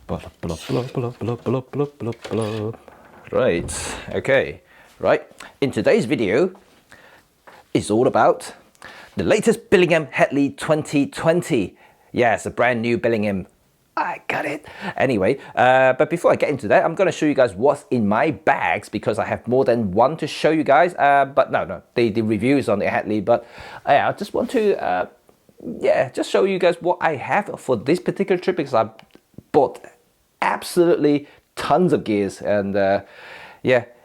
Right, okay, right. In today's video, it's all about the latest Billingham Headley 2020. Yeah, it's a brand new Billingham. I got it. Anyway, but before I get into that, I'm going to show you guys what's in my bags because I have more than one to show you guys. But no, the review is on the Headley. But I just want to, just show you guys what I have for this particular trip because I bought absolutely tons of gears and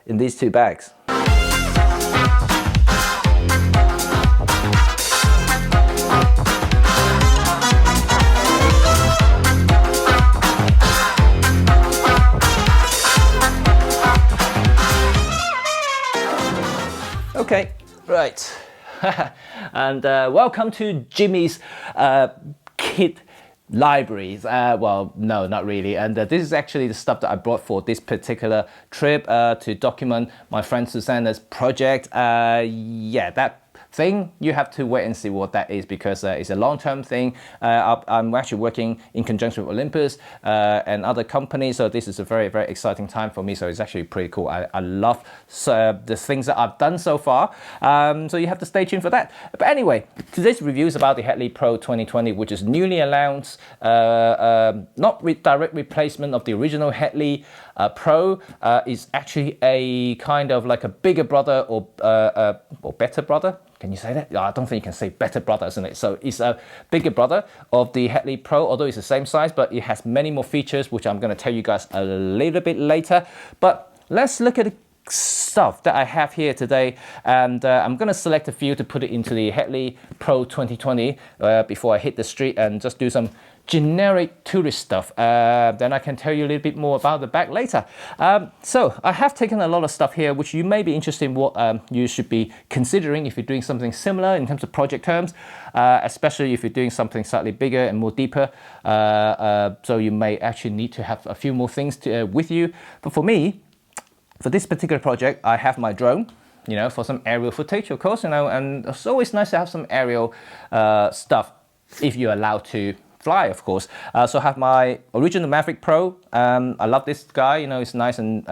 in these two bags. Okay, right, and welcome to Jimmy's kit libraries. Well, no, not really. And this is actually the stuff that I brought for this particular trip to document my friend Susanna's project. That thing, you have to wait and see what that is because it's a long-term thing. I'm actually working in conjunction with Olympus and other companies, so this is a very, very exciting time for me, so it's actually pretty cool. I love the things that I've done so far, so you have to stay tuned for that. But anyway, today's review is about the Headley Pro 2020, which is newly announced, not direct replacement of the original Headley Pro. Is actually a kind of like a bigger brother or better brother. Can you say that? I don't think you can say better brother, isn't it? So it's a bigger brother of the Headley Pro, although it's the same size, but it has many more features, which I'm going to tell you guys a little bit later. But let's look at the stuff that I have here today, and I'm going to select a few to put it into the Headley Pro 2020 before I hit the street and just do some generic tourist stuff. Then I can tell you a little bit more about the bag later. So I have taken a lot of stuff here which you may be interested in what you should be considering if you're doing something similar in terms of project terms, especially if you're doing something slightly bigger and more deeper. So you may actually need to have a few more things with you. But for me, for this particular project, I have my drone, for some aerial footage, of course, and it's always nice to have some aerial stuff if you're allowed to fly, of course. So I have my original Maverick Pro. I love this guy, it's nice and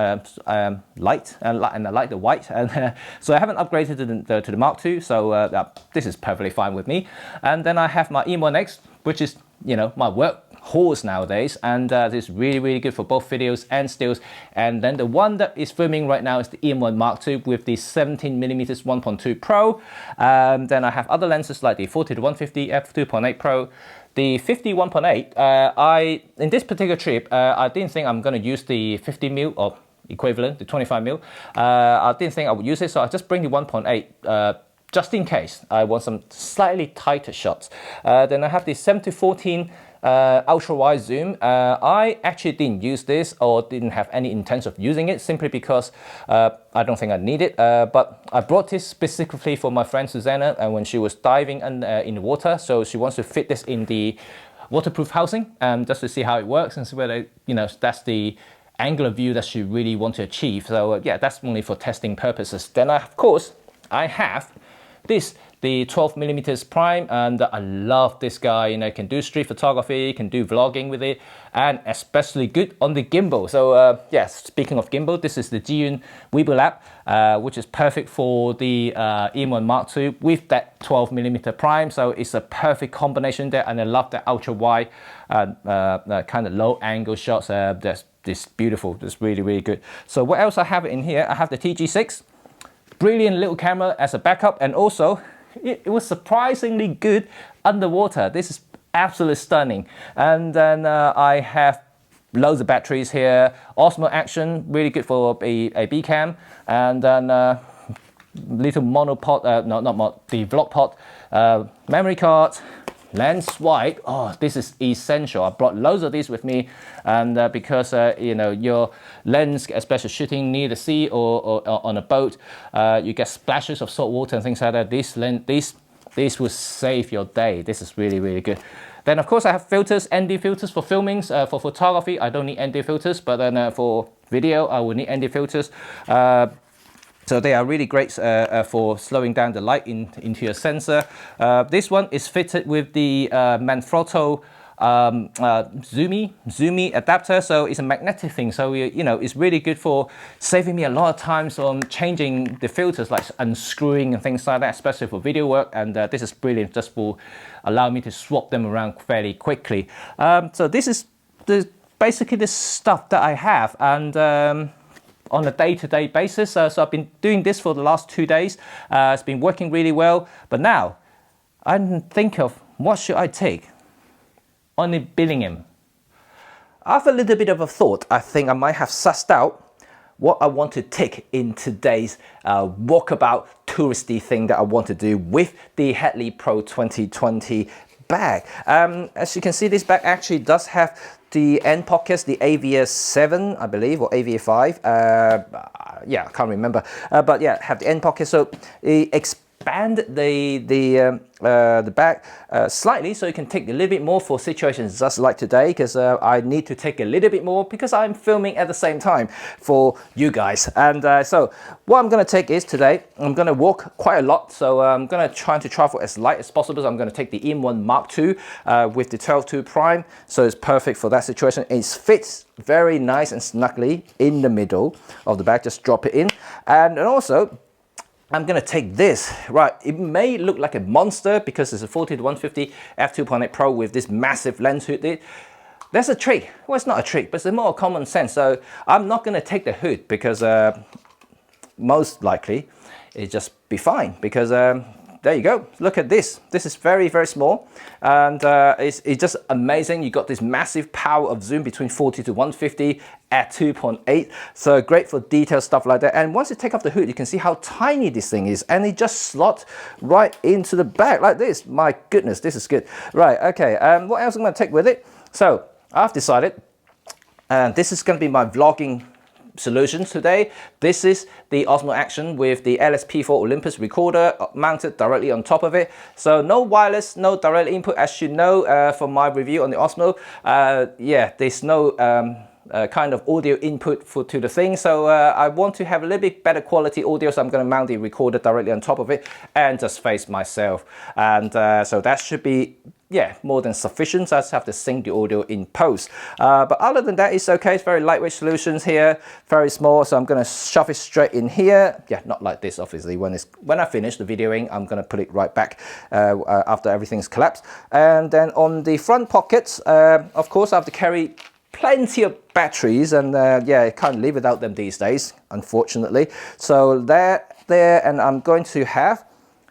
light, and I like the white. And so I haven't upgraded to the Mark II, so this is perfectly fine with me. And then I have my EM1X, which is, my work horse nowadays, and this is really, really good for both videos and stills. And then the one that is filming right now is the EM1 Mark II with the 17mm 1.2 Pro. Then I have other lenses like the 40-150 f2.8 Pro. The 50-1.8, in this particular trip, I didn't think I'm going to use the 50mm or equivalent, the 25mm. I didn't think I would use it, so I just bring the 1.8 just in case I want some slightly tighter shots. Then I have the 7-14 ultra wide zoom. I actually didn't use this or didn't have any intention of using it simply because I don't think I need it. But I brought this specifically for my friend Susanna when she was diving in the water. So she wants to fit this in the waterproof housing just to see how it works and see whether that's the angular view that she really wants to achieve. So that's only for testing purposes. Then of course I have this, the 12mm prime, and I love this guy. Can do street photography, can do vlogging with it, and especially good on the gimbal. So speaking of gimbal, this is the Zhiyun Weibo Lab, which is perfect for the EM1 Mark II with that 12mm prime. So it's a perfect combination there, and I love the ultra wide kind of low angle shots. That's beautiful. That's really, really good. So what else I have in here? I have the TG6. Brilliant little camera as a backup, and also it was surprisingly good underwater. This is absolutely stunning. And then I have loads of batteries here. Osmo Action, really good for a B cam, and then little monopod, the vlog pod, memory card, lens wipe. Oh, this is essential. I brought loads of these with me, and because your lens, especially shooting near the sea or on a boat, you get splashes of salt water and things like that. This will save your day. This is really, really good. Then of course I have filters, ND filters for filmings. For photography, I don't need ND filters, but then for video, I will need ND filters. So they are really great for slowing down the light into your sensor. This one is fitted with the Manfrotto zoomy adapter, so it's a magnetic thing, so you know, it's really good for saving me a lot of times on changing the filters, like unscrewing and things like that, especially for video work. And this is brilliant, just for allow me to swap them around fairly quickly. So this is basically the stuff that I have, and on a day-to-day basis. So I've been doing this for the last 2 days. It's been working really well, but now I think of what should I take on the Billingham. After a little bit of a thought, I think I might have sussed out what I want to take in today's walkabout touristy thing that I want to do with the Hadley Pro 2020 bag. As you can see, this bag actually does have the end pockets, the AVS 7, I believe, or AVS 5. Yeah, I can't remember. But yeah, have the end pockets. So it expand the bag slightly, so you can take a little bit more for situations just like today, because I need to take a little bit more because I'm filming at the same time for you guys. And so what I'm going to take is today, I'm going to walk quite a lot, so I'm going to try to travel as light as possible. So I'm going to take the M1 Mark II with the 12.2 Prime, so it's perfect for that situation. It fits very nice and snugly in the middle of the bag, just drop it in. And also I'm going to take this, right, it may look like a monster because it's a 40-150 f2.8 Pro with this massive lens hood. There's a trick. Well, it's not a trick, but it's more common sense. So I'm not going to take the hood because most likely it'll just be fine, because there you go. Look at this. This is very, very small, and it's just amazing. You got this massive power of zoom between 40 to 150 at 2.8. So great for detail stuff like that. And once you take off the hood, you can see how tiny this thing is, and it just slots right into the bag like this. My goodness, this is good. Right, okay. What else I'm going to take with it? So I've decided, and this is going to be my vlogging solutions today. This is the Osmo Action with the LSP4 Olympus recorder mounted directly on top of it. So no wireless, no direct input, as you know from my review on the Osmo. Yeah, there's no kind of audio input to the thing, so I want to have a little bit better quality audio, so I'm going to mount the recorder directly on top of it and just face myself. And so that should be, yeah, more than sufficient. So I just have to sync the audio in post. But other than that, it's okay. It's very lightweight solutions here, very small. So I'm going to shove it straight in here. Yeah, not like this, obviously. When I finish the videoing, I'm going to put it right back after everything's collapsed. And then on the front pockets, of course, I have to carry plenty of batteries, and yeah, I can't live without them these days, unfortunately. So there, and I'm going to have,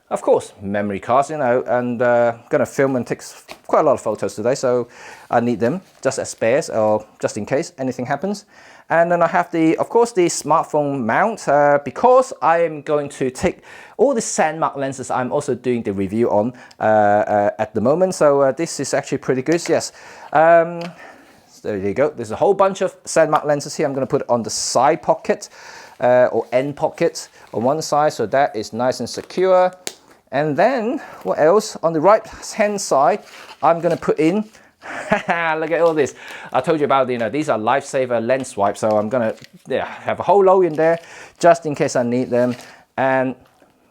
of course, memory cards, you know, and going to film and take quite a lot of photos today, so I need them just as spares, or just in case anything happens. And then I have of course, the smartphone mount, because I am going to take all the Sandmark lenses I'm also doing the review on at the moment. So this is actually pretty good, yes. There you go. There's a whole bunch of Sandmark lenses here. I'm going to put it on the side pocket or end pocket on one side, so that is nice and secure. And then what else? On the right hand side, I'm going to put in, look at all this. I told you about, you know, these are lifesaver lens swipes, so I'm going to have a whole load in there just in case I need them. And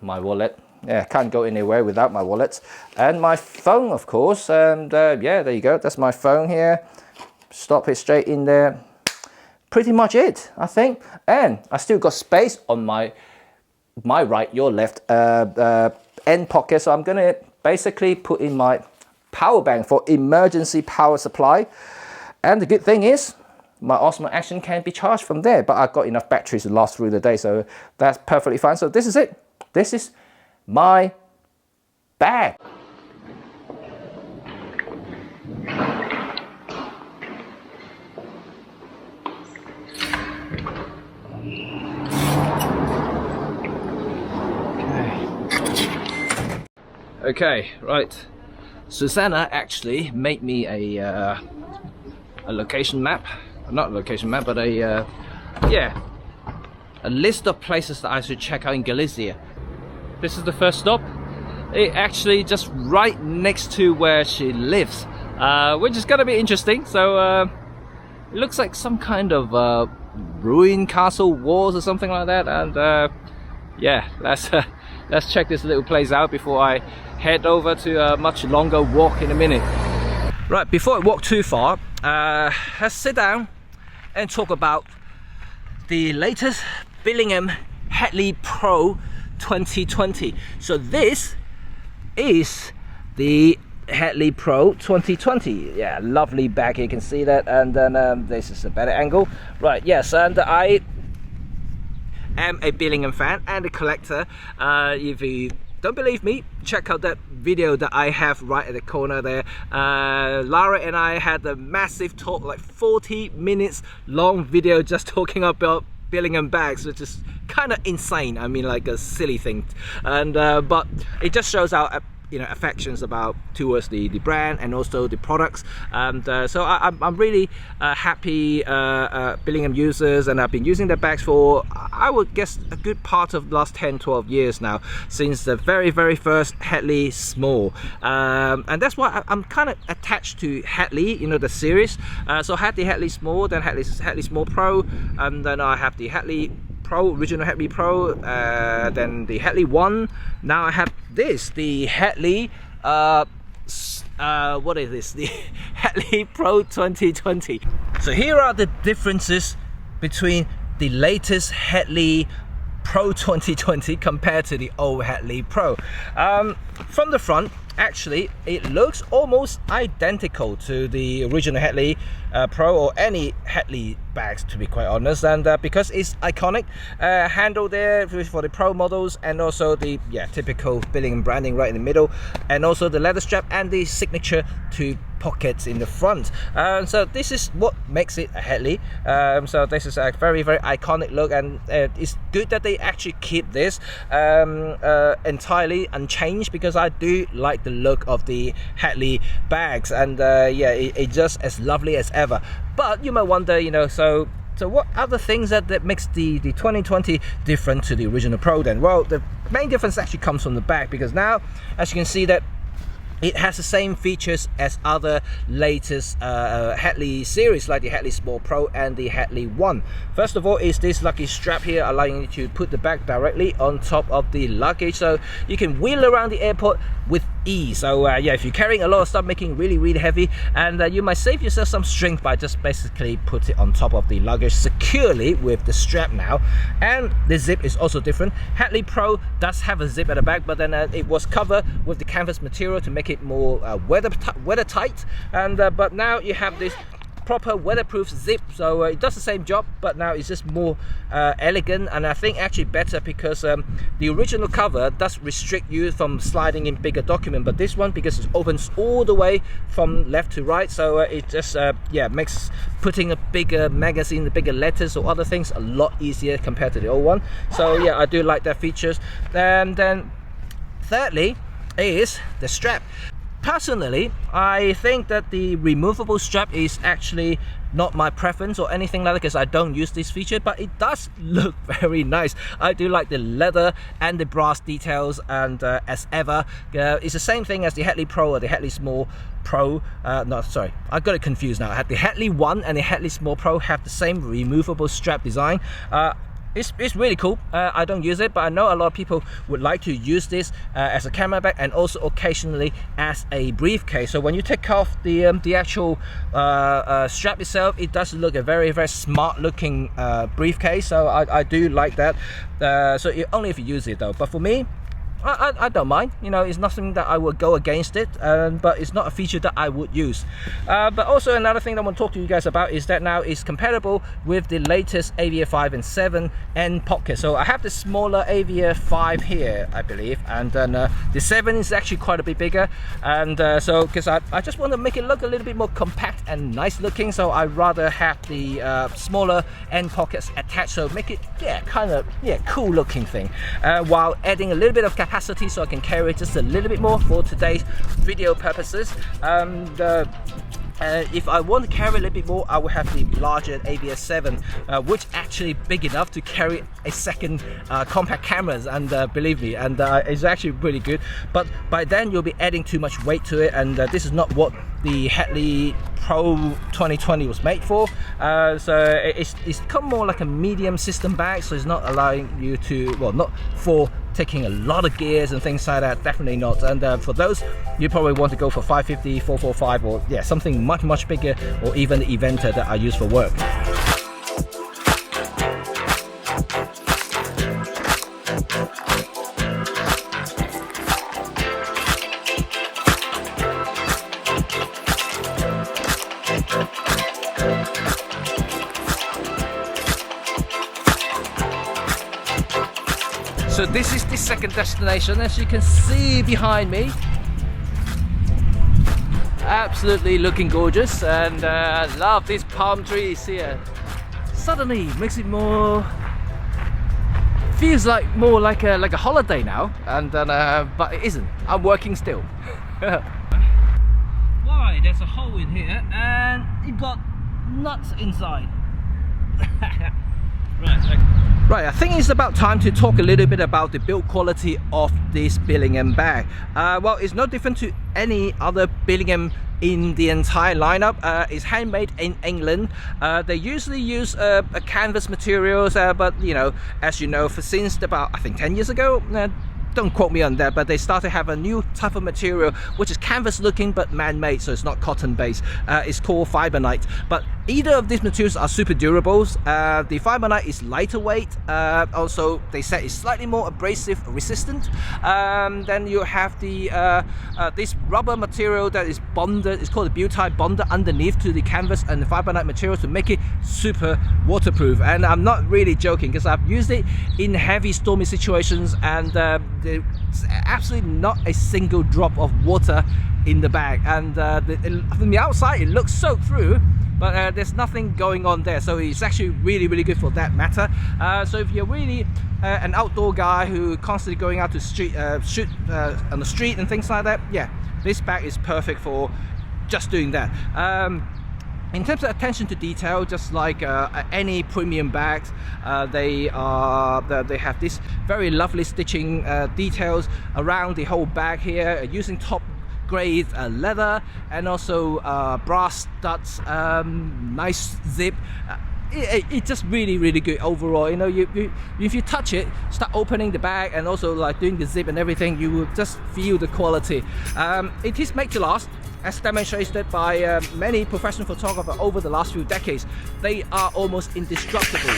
my wallet. Yeah, can't go anywhere without my wallet. And my phone, of course. And yeah, there you go. That's my phone here. Stop it straight in there. Pretty much it, I think. And I still got space on my right, your left end pocket. So I'm going to basically put in my power bank for emergency power supply. And the good thing is, my Osmo Action can be charged from there. But I've got enough batteries to last through the day, so that's perfectly fine. So this is it. This is my bag. Okay, right. Susanna actually made me a location map. Not a location map, but a list of places that I should check out in Galicia. This is the first stop. It actually just right next to where she lives, which is gonna be interesting. So it looks like some kind of ruined castle walls or something like that. And yeah, let's check this little place out before I head over to a much longer walk in a minute. Right, before I walk too far, let's sit down and talk about the latest Billingham Hadley Pro 2020. So this is the Hadley Pro 2020. Yeah, lovely bag, you can see that, and then this is a better angle. Right, yes, and I am a Billingham fan and a collector. If you don't believe me, check out that video that I have right at the corner there. Lara and I had a massive talk, like 40 minutes long video just talking about Billingham bags, which is kind of insane. I mean, like a silly thing, and but it just shows our affections towards the brand and also the products, and so I'm really happy Billingham users, and I've been using their bags for, I would guess, a good part of the last 10-12 years now, since the very first Hadley Small, and that's why I'm kind of attached to Hadley, the series. So I had the Hadley Small, then Hadley Small Pro, and then I have the Hadley Pro, original Hadley Pro, then the Hadley 1. Now I have this, the Hadley, what is this? The Hadley Pro 2020. So here are the differences between the latest Hadley Pro 2020 compared to the old Hadley Pro. From the front, actually, it looks almost identical to the original Hadley Pro or any Hadley bags, to be quite honest, and because it's iconic, handle there for the Pro models, and also the typical Billingham branding right in the middle, and also the leather strap and the signature 2 pockets in the front. So this is what makes it a Hadley. So this is a very iconic look, and it's good that they actually keep this entirely unchanged, because I do like the look of the Hadley bags, and it's just as lovely as ever. But you might wonder, so what other things that makes the 2020 different to the original Pro then? Well, the main difference actually comes from the back, because now, as you can see, that it has the same features as other latest Hadley series, like the Hadley Small Pro and the Hadley 1. First of all is this lucky strap here, allowing you to put the bag directly on top of the luggage, so you can wheel around the airport with ease. So if you're carrying a lot of stuff, making really heavy, and you might save yourself some strength by just basically put it on top of the luggage securely with the strap now. And the zip is also different. Hadley Pro does have a zip at the back, but then it was covered with the canvas material to make it more weather tight, and but now you have this proper weatherproof zip, so it does the same job, but now it's just more elegant, and I think actually better, because the original cover does restrict you from sliding in bigger document, but this one, because it opens all the way from left to right, so it just makes putting a bigger magazine, the bigger letters or other things, a lot easier compared to the old one. So I do like that features. And then thirdly is the strap. Personally, I think that the removable strap is actually not my preference or anything like that, because I don't use this feature, but it does look very nice. I do like the leather and the brass details, and as ever, it's the same thing as the Hadley Pro or the Hadley Small Pro. No, sorry, I got it confused now. I had the Hadley 1 and the Hadley Small Pro have the same removable strap design. It's really cool. I don't use it, but I know a lot of people would like to use this as a camera bag, and also occasionally as a briefcase. So when you take off the actual strap itself, it does look a very smart looking briefcase. So I do like that. So only if you use it though. But for me, I don't mind, it's nothing that I would go against it, but it's not a feature that I would use. But also another thing that I want to talk to you guys about is that now it's compatible with the latest Avia 5 and 7 end pocket. So I have the smaller Avia 5 here, I believe, and then the 7 is actually quite a bit bigger, and so because I just want to make it look a little bit more compact and nice looking, so I'd rather have the smaller end pockets attached, so make it kind of cool looking thing, while adding a little bit of capacity, so I can carry just a little bit more for today's video purposes. If I want to carry a little bit more, I will have the larger Avia 7, which actually big enough to carry a second compact cameras, and believe me, and it's actually really good. But by then you'll be adding too much weight to it, and this is not what the Hadley Pro 2020 was made for. So it's come more like a medium system bag, so it's not allowing you to, well, not for taking a lot of gears and things like that, definitely not. And for those, you probably want to go for 550, 445, or yeah, something much bigger, or even the Eventer that I use for work. So this is the second destination, as you can see behind me. Absolutely looking gorgeous, and I love these palm trees here. Suddenly makes it feels like more like a holiday now, and then but it isn't. I'm working still. Why? There's a hole in here, and it got nuts inside. Right, I think it's about time to talk a little bit about the build quality of this Billingham bag. Well, it's no different to any other Billingham in the entire lineup. It's handmade in England. They usually use a canvas materials, but you know, as you know, since about I think 10 years ago, don't quote me on that, but they started to have a new type of material which is canvas looking but man-made, so it's not cotton based. It's called Fibernite, but either of these materials are super durables. The Fibernite is lighter weight, also they said it's slightly more abrasive resistant. Then you have the this rubber material that is bonded, it's called a butyl bonder underneath to the canvas and the Fibernite material to make it super waterproof. And I'm not really joking, because I've used it in heavy stormy situations, and there's absolutely not a single drop of water in the bag, and from the outside it looks soaked through, but there's nothing going on there, so it's actually really good for that matter. So if you're really an outdoor guy who constantly going out to shoot on the street and things like that, yeah, this bag is perfect for just doing that. In terms of attention to detail, just like any premium bags, they have this very lovely stitching details around the whole bag here, using top grade leather, and also brass studs, nice zip. It's just really good overall. You know, if you touch it, start opening the bag and also like doing the zip and everything, you will just feel the quality. It is made to last, as demonstrated by many professional photographers over the last few decades. They are almost indestructible.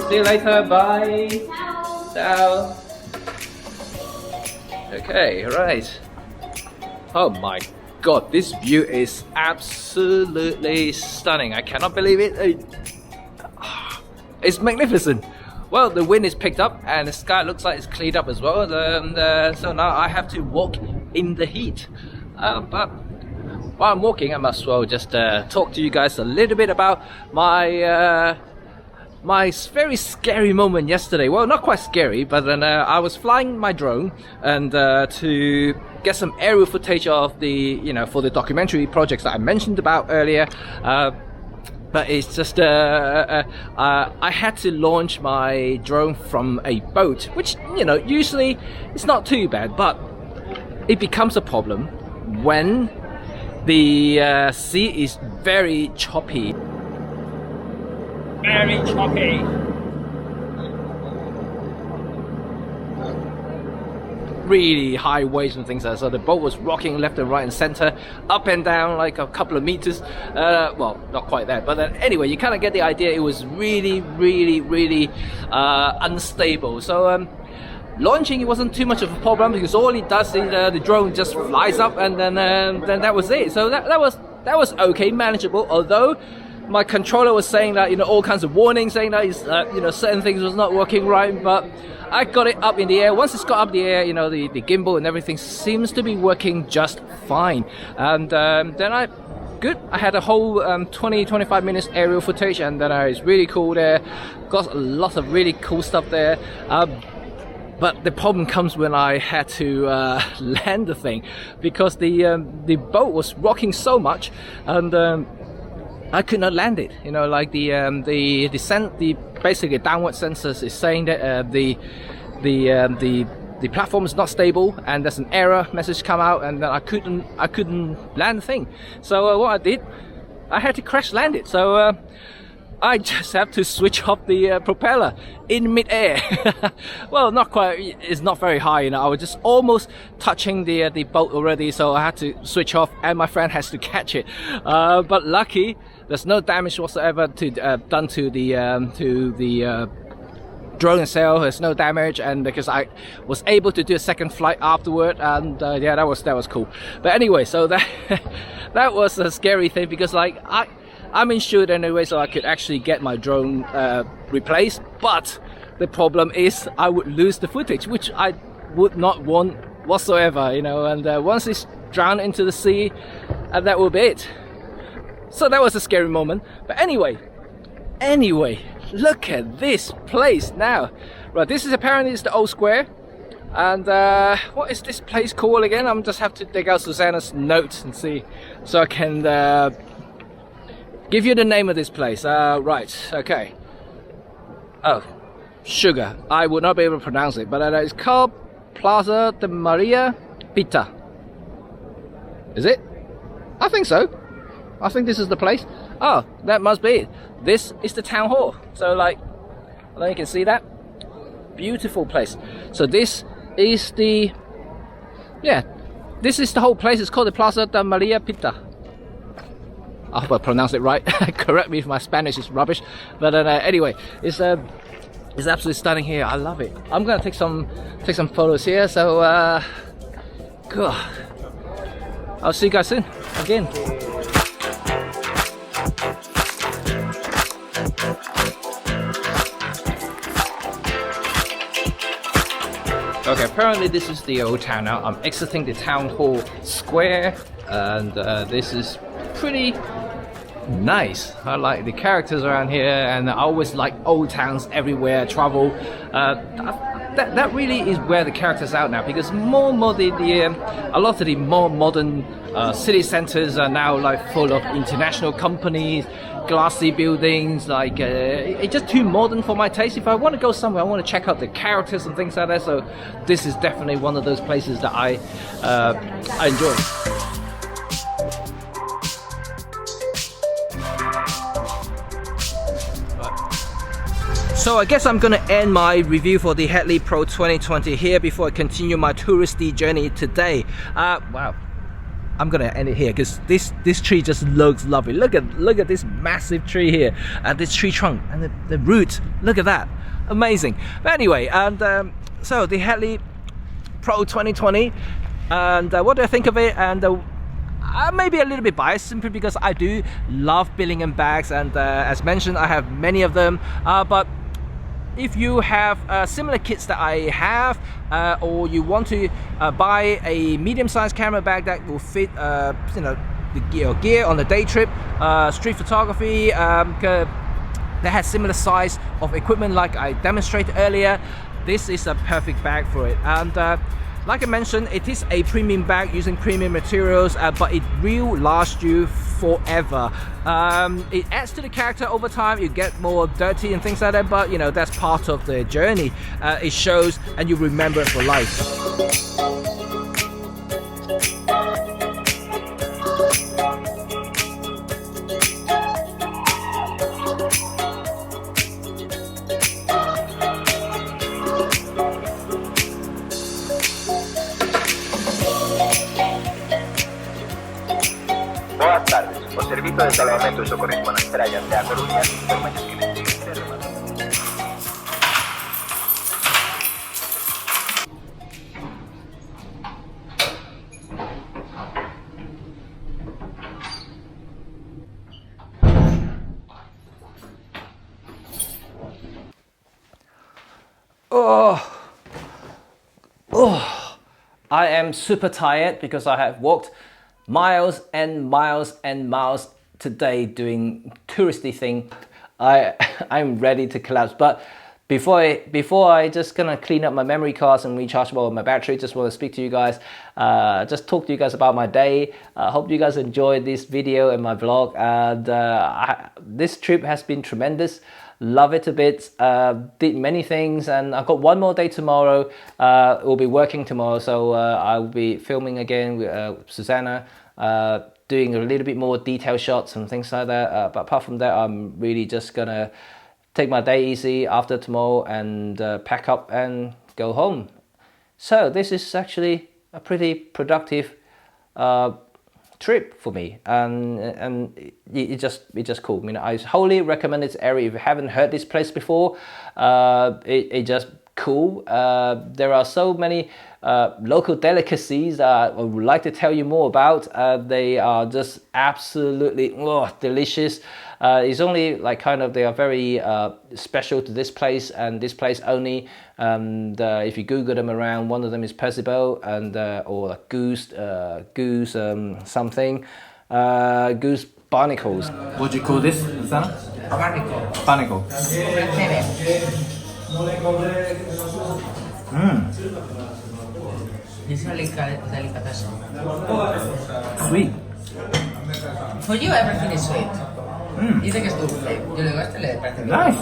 See you later, bye. Ciao. Okay, right. Oh my god, this view is absolutely stunning. I cannot believe it. It's magnificent. Well, the wind is picked up and the sky looks like it's cleared up as well. So now I have to walk in the heat. But while I'm walking, I must as well just talk to you guys a little bit about my very scary moment yesterday. Well, not quite scary, but then I was flying my drone and to get some aerial footage of the, you know, for the documentary projects that I mentioned about earlier. But it's just I had to launch my drone from a boat, which, you know, usually it's not too bad, but it becomes a problem when the sea is very choppy. Very choppy. Really high waves and things like that. So the boat was rocking left and right and center, up and down like a couple of meters. Well, not quite that, but then anyway, you kind of get the idea. It was really unstable. So launching, it wasn't too much of a problem, because all it does is the drone just flies up, and then that was it. So that was okay, manageable. Although my controller was saying that, you know, all kinds of warnings saying that you know, certain things was not working right, but I got it up in the air. Once it's got up in the air, you know, the gimbal and everything seems to be working just fine. And then I had a whole 20-25 minutes aerial footage, and then it's really cool there. Got a lot of really cool stuff there. But the problem comes when I had to land the thing, because the boat was rocking so much, and I could not land it. You know, like the basically downward sensors is saying that the the platform is not stable, and there's an error message come out, and then I couldn't land the thing. So what I did, I had to crash land it. So I just have to switch off the propeller in mid-air. Well, not quite, it's not very high, you know. I was just almost touching the boat already, so I had to switch off, and my friend has to catch it. But lucky, there's no damage whatsoever done to the drone itself. There's no damage, and because I was able to do a second flight afterward, and yeah, that was cool. But anyway, so that was a scary thing, because like I'm insured anyway, so I could actually get my drone replaced. But the problem is I would lose the footage, which I would not want whatsoever, you know. And once it's drowned into the sea, that will be it. So that was a scary moment. But anyway, look at this place now. Right, this is apparently the old square. And what is this place called again? I'm just have to dig out Susanna's notes and see, so I can give you the name of this place. Right, okay. Oh, sugar. I would not be able to pronounce it, but it's called Plaza de Maria Pita. Is it? I think so. I think this is the place. Oh, that must be it. This is the town hall. So like, you can see that. Beautiful place. So this is the, yeah, this is the whole place. It's called the Plaza de Maria Pita. I hope I pronounced it right. Correct me if my Spanish is rubbish. But anyway, it's absolutely stunning here. I love it. I'm gonna take some photos here. So God, I'll see you guys soon again. Okay, apparently this is the old town now. I'm exiting the town hall square, and this is pretty nice. I like the characters around here, and I always like old towns everywhere I travel. That really is where the characters are out now, because a lot of the more modern city centers are now like full of international companies, glassy buildings. Like it's just too modern for my taste. If I want to go somewhere, I want to check out the characters and things like that. So this is definitely one of those places that I enjoy. So I guess I'm gonna end my review for the Hadley Pro 2020 here before I continue my touristy journey today. Wow, I'm gonna end it here because this tree just looks lovely. Look at this massive tree here, and this tree trunk and the roots. Look at that, amazing. But anyway, and so the Hadley Pro 2020, and what do I think of it? And I may be a little bit biased simply because I do love Billingham bags, and as mentioned, I have many of them. But if you have similar kits that I have, or you want to buy a medium-sized camera bag that will fit, you know, the gear on the day trip, street photography, that has similar size of equipment like I demonstrated earlier, this is a perfect bag for it. And like I mentioned, it is a premium bag using premium materials, but it will last you forever. It adds to the character over time. You get more dirty and things like that, but you know, that's part of the journey. It shows, and you remember it for life. Buenas tardes. O servicio de salvamento y socorrismo en Australia de Coruña, informa que I am super tired because I have walked miles and miles and miles today doing touristy thing. I'm ready to collapse, but before I just gonna clean up my memory cards and recharge my battery, just want to speak to you guys, just talk to you guys about my day. I hope you guys enjoyed this video and my vlog, and this trip has been tremendous. Love it a bit. Did many things, and I've got one more day tomorrow. We'll be working tomorrow, so I'll be filming again with Susanna, doing a little bit more detail shots and things like that. But apart from that, I'm really just gonna take my day easy after tomorrow and pack up and go home. So this is actually a pretty productive trip for me, and it's just cool. I mean, I wholly recommend this area if you haven't heard this place before. It just cool. There are so many local delicacies that I would like to tell you more about. They are just absolutely delicious. It's only like kind of, they are very special to this place and this place only. And if you Google them around, one of them is Percival and or like goose something, goose barnacles. What do you call this, Susanna? Barnacle. Barnacle. It's really delicatessen. Sweet. For you, everything is sweet. Dice que es dulce. Yo le digo, este le parece bien. Nice.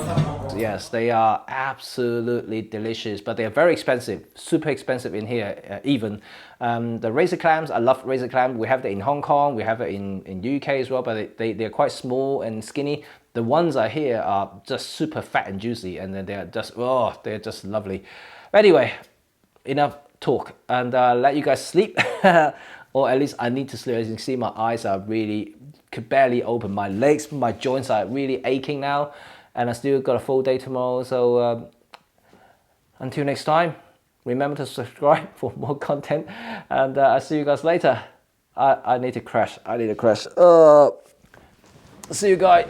Yes, they are absolutely delicious, but they are very expensive, super expensive in here even. The razor clams, I love razor clam. We have it in Hong Kong, we have it in UK as well, but they're quite small and skinny. The ones I here are just super fat and juicy, and then they're just lovely. Anyway, enough talk, and let you guys sleep, or at least I need to sleep. As you can see, my eyes are really, could barely open. My legs, my joints are really aching now, and I still got a full day tomorrow. So until next time, remember to subscribe for more content, and I'll see you guys later. I need to crash. See you guys.